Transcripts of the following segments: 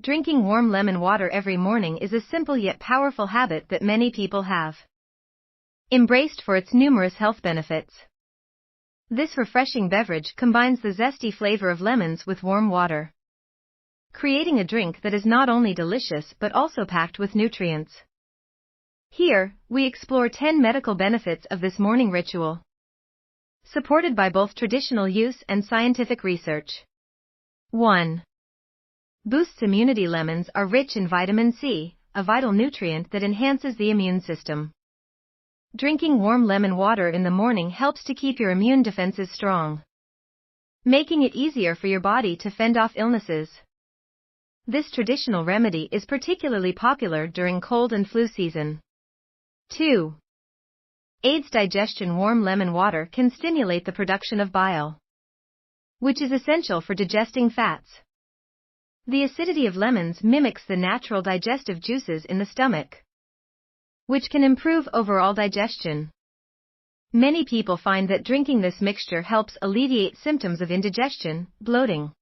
Drinking warm lemon water every morning is a simple yet powerful habit that many people have embraced for its numerous health benefits. This refreshing beverage combines the zesty flavor of lemons with warm water, creating a drink that is not only delicious but also packed with nutrients. Here, we explore 10 medical benefits of this morning ritual, supported by both traditional use and scientific research. 1. Boosts immunity. Lemons are rich in vitamin C, a vital nutrient that enhances the immune system. Drinking warm lemon water in the morning helps to keep your immune defenses strong, making it easier for your body to fend off illnesses. This traditional remedy is particularly popular during cold and flu season. 2. Aids digestion. Warm lemon water can stimulate the production of bile, which is essential for digesting fats. The acidity of lemons mimics the natural digestive juices in the stomach, which can improve overall digestion. Many people find that drinking this mixture helps alleviate symptoms of indigestion, bloating,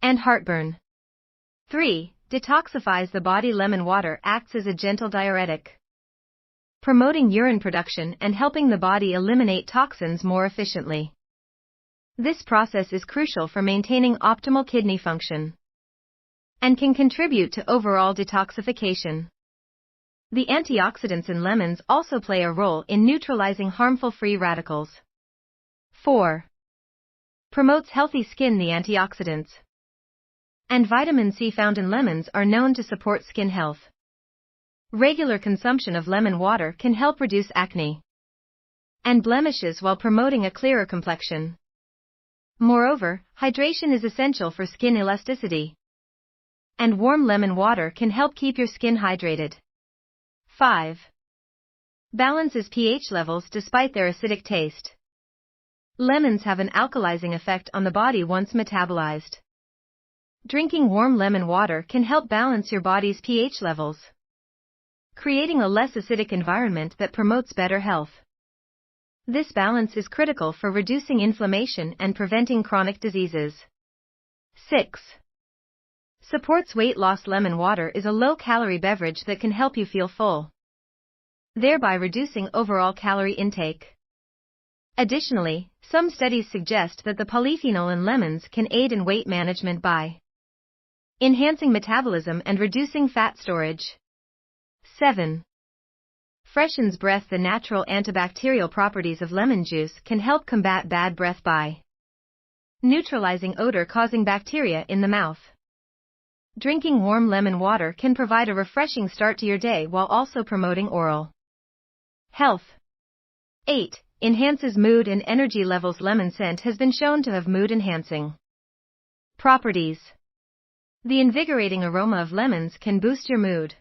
and heartburn. 3. Detoxifies the body. Lemon water acts as a gentle diuretic, promoting urine production and helping the body eliminate toxins more efficiently. This process is crucial for maintaining optimal kidney function and can contribute to overall detoxification. The antioxidants in lemons also play a role in neutralizing harmful free radicals. 4. Promotes healthy skin. The antioxidants and vitamin C found in lemons are known to support skin health. Regular consumption of lemon water can help reduce acne and blemishes while promoting a clearer complexion. Moreover, hydration is essential for skin elasticity, and warm lemon water can help keep your skin hydrated. 5. Balances pH levels despite their acidic taste. Lemons have an alkalizing effect on the body once metabolized. Drinking warm lemon water can help balance your body's pH levels, creating a less acidic environment that promotes better health. This balance is critical for reducing inflammation and preventing chronic diseases. 6. Supports weight loss. Lemon water is a low-calorie beverage that can help you feel full, thereby reducing overall calorie intake. Additionally, some studies suggest that the polyphenol in lemons can aid in weight management by enhancing metabolism and reducing fat storage. 7. Freshens breath. The natural antibacterial properties of lemon juice can help combat bad breath by neutralizing odor causing bacteria in the mouth. Drinking warm lemon water can provide a refreshing start to your day while also promoting oral health. 8. Enhances mood and energy levels. Lemon scent has been shown to have mood-enhancing properties. The invigorating aroma of lemons can boost your mood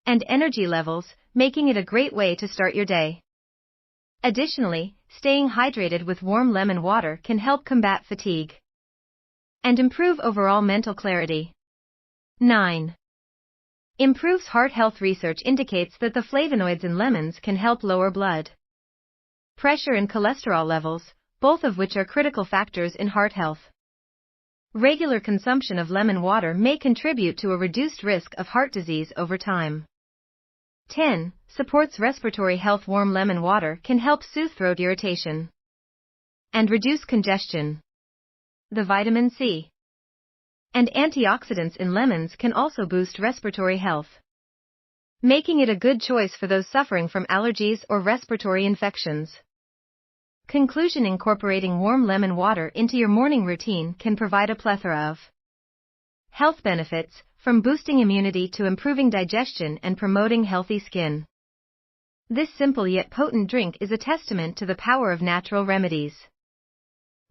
and energy levels, making it a great way to start your day. Additionally, staying hydrated with warm lemon water can help combat fatigue and improve overall mental clarity. 9. Improves heart health. Research indicates that the flavonoids in lemons can help lower blood pressure and cholesterol levels, both of which are critical factors in heart health. Regular consumption of lemon water may contribute to a reduced risk of heart disease over time. 10. Supports respiratory health. Warm lemon water can help soothe throat irritation and reduce congestion. The vitamin C and antioxidants in lemons can also boost respiratory health, making it a good choice for those suffering from allergies or respiratory infections. Conclusion: incorporating warm lemon water into your morning routine can provide a plethora of health benefits, from boosting immunity to improving digestion and promoting healthy skin. This simple yet potent drink is a testament to the power of natural remedies,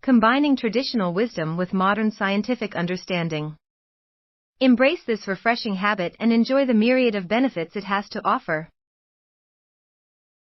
combining traditional wisdom with modern scientific understanding. Embrace this refreshing habit and enjoy the myriad of benefits it has to offer.